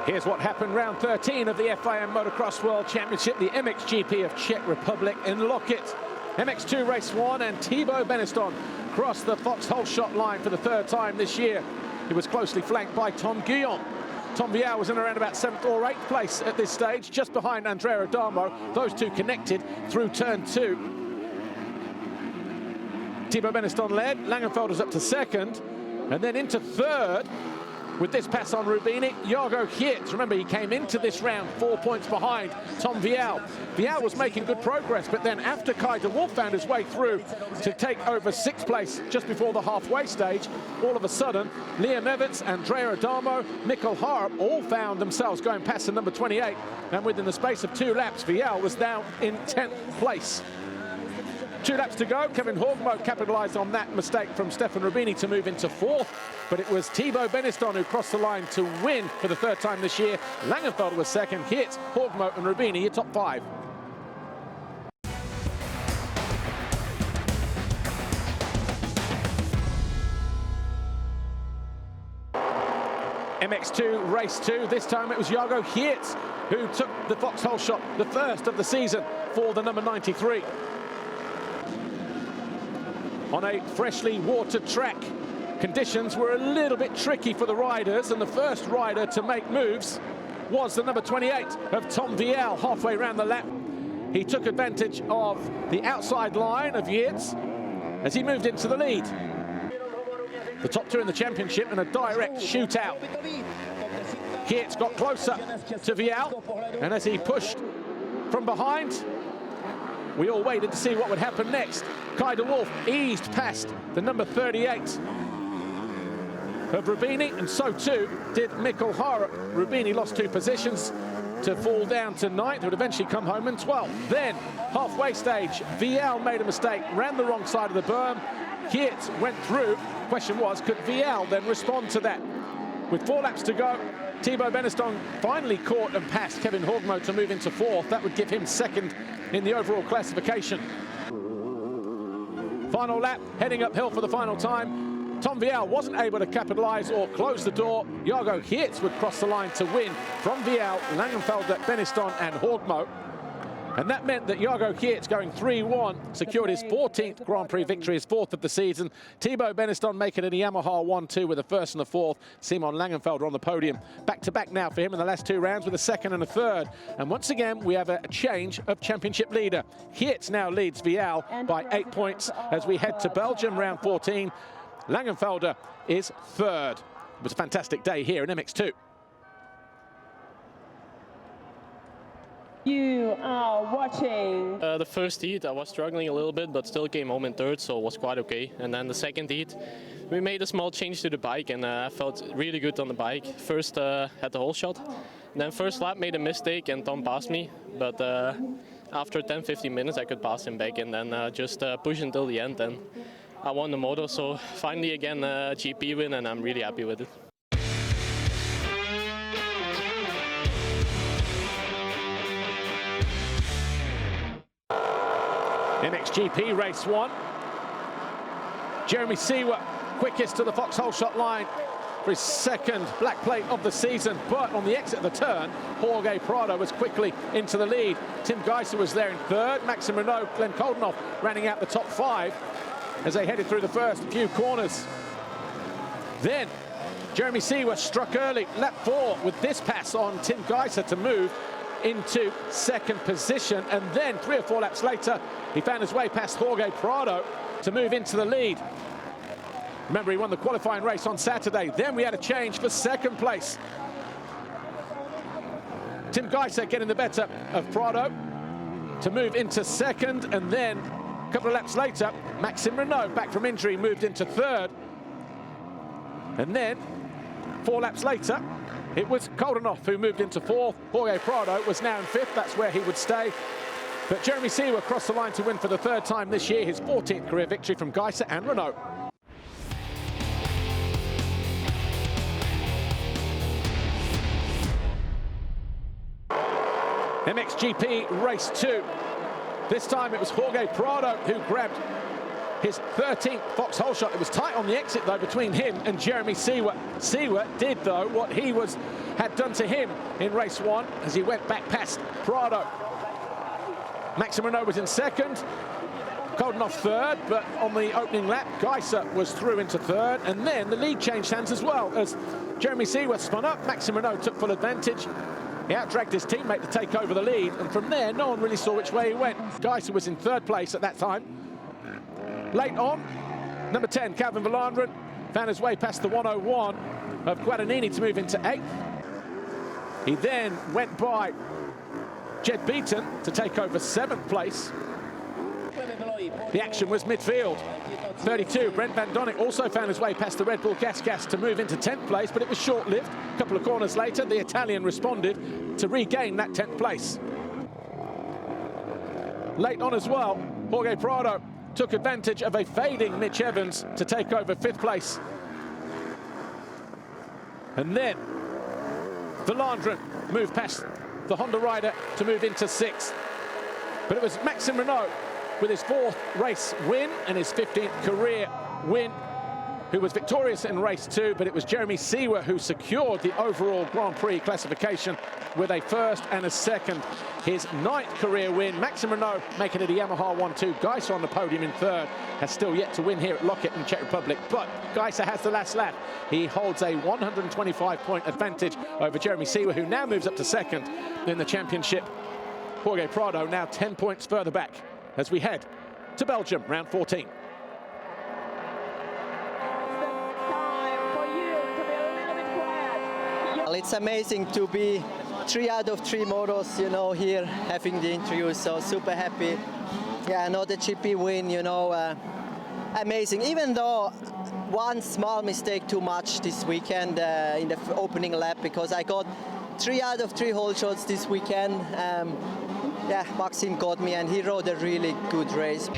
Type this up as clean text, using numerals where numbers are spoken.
Here's what happened round 13 of the FIM Motocross World Championship, the MXGP of Czech Republic in Loket. MX2 race 1 and Thibaut Beniston crossed the Fox shot line for the third time this year. He was closely flanked by Tom Guillon. Tom Vialle was in around about 7th or 8th place at this stage, just behind Andrea Adamo. Those two connected through turn 2. Thibaut Beniston led, Langenfeld was up to 2nd, and then into 3rd with this pass on Rubini, Jago Geerts. Remember, he came into this round 4 points behind Tom Vialle. Vialle was making good progress, but then after Kai de Wolf found his way through to take over 6th place just before the halfway stage, all of a sudden, Liam Evans, Andrea Adamo, Mikkel Harup all found themselves going past the number 28, and within the space of 2 laps, Vialle was down in 10th place. 2 laps to go. Kevin Horgmo capitalised on that mistake from Stefan Rubini to move into 4th, but it was Thibaut Beniston who crossed the line to win for the 3rd time this year. Langenfeld was 2nd, Geerts, Horgmo and Rubini, your top 5. MX2 race 2, this time it was Jago Geerts who took the foxhole shot, the first of the season for the number 93. On a freshly watered track, conditions were a little bit tricky for the riders, and the first rider to make moves was the number 28 of Tom Vialle halfway around the lap. He took advantage of the outside line of Geerts as he moved into the lead. The top 2 in the championship in a direct shootout. Geerts got closer to Vialle, and as he pushed from behind, we all waited to see what would happen next. Kai de Wolf eased past the number 38 of Rubini, and so too did Mikkel Harup. Rubini lost 2 positions to fall down to 9th, would eventually come home in 12th. Then, halfway stage, Vialle made a mistake, ran the wrong side of the berm. Geerts went through. Question was, could Vialle then respond to that? With 4 laps to go, Thibaut Beniston finally caught and passed Kevin Horgmo to move into 4th. That would give him 2nd in the overall classification. Final lap, heading uphill for the final time. Tom Vialle wasn't able to capitalise or close the door. Jago Geerts would cross the line to win from Vialle, Langenfelder, Beniston and Horgmo. And that meant that Jago Geerts, going 3-1, secured his 14th Grand Prix victory, his 4th of the season. Thibaut Beniston making it a Yamaha 1-2 with the 1st and the 4th. Simon Langenfelder on the podium. Back-to-back now for him in the last 2 rounds with a 2nd and a 3rd. And once again, we have a change of championship leader. Geerts now leads Vialle by 8 points as we head to Belgium, round 14. Langenfelder is 3rd. It was a fantastic day here in MX2. You are watching. The first heat, I was struggling a little bit, but still came home in 3rd, so it was quite okay. And then the second heat, we made a small change to the bike, and I felt really good on the bike. First had the whole shot, then first lap made a mistake, and Tom passed me. But after 10-15 minutes, I could pass him back, and then just push until the end. And I won the moto, so finally again a GP win, and I'm really happy with it. MXGP race 1. Jeremy Seewer quickest to the foxhole shot line for his 2nd black plate of the season, but on the exit of the turn, Jorge Prado was quickly into the lead. Tim Geiser was there in 3rd, Maxime Renault, Glenn Koldenhoff rounding out the top 5 as they headed through the first few corners. Then Jeremy Seewer struck early, lap 4, with this pass on Tim Geiser to move into 2nd position, and then 3 or 4 laps later he found his way past Jorge Prado to move into the lead. Remember, he won the qualifying race on Saturday. Then we had a change for 2nd place. Tim Geiser getting the better of Prado to move into 2nd, and then a couple of laps later Maxime Renault, back from injury, moved into 3rd, and then 4 laps later it was Koldenhoff who moved into 4th. Jorge Prado was now in 5th. That's where he would stay. But Jeremy Seewer crossed the line to win for the 3rd time this year, his 14th career victory from Geiser and Renault. MXGP race 2. This time it was Jorge Prado who grabbed his 13th Vauxhall shot. It was tight on the exit, though, between him and Jeremy Seewer. Seewer did, though, what he had done to him in race 1 as he went back past Prado. Maxime Renaux was in second. Koldenhoff third, but on the opening lap, Geiser was through into third, and then the lead changed hands as well as Jeremy Seewer spun up. Maxime Renaux took full advantage. He out-dragged his teammate to take over the lead, and from there, no one really saw which way he went. Geiser was in third place at that time. Late on, number 10, Calvin Vlaanderen, found his way past the 101 of Guadagnini to move into 8th. He then went by Jed Beaton to take over 7th place. The action was midfield. 32, Brent Van Donnick also found his way past the Red Bull Gas to move into 10th place, but it was short-lived. A couple of corners later, the Italian responded to regain that 10th place. Late on as well, Jorge Prado took advantage of a fading Mitch Evans to take over 5th place. And then Vlaanderen moved past the Honda rider to move into 6th. But it was Maxime Renaux with his 4th race win and his 15th career win, who was victorious in race 2, but it was Jeremy Seewer who secured the overall Grand Prix classification with a 1st and a 2nd. His 9th career win, Maxime Renaux making it a Yamaha 1-2. Geiser on the podium in 3rd, has still yet to win here at Loket in Czech Republic, but Geiser has the last lap. He holds a 125-point advantage over Jeremy Seewer, who now moves up to 2nd in the championship. Jorge Prado now 10 points further back as we head to Belgium, round 14. Well, it's amazing to be 3 out of 3 motos, you know, here having the interview. So super happy. Yeah, another GP win, you know, amazing. Even though one small mistake too much this weekend in the opening lap, because I got 3 out of 3 hole shots this weekend. Yeah, Maxime got me and he rode a really good race.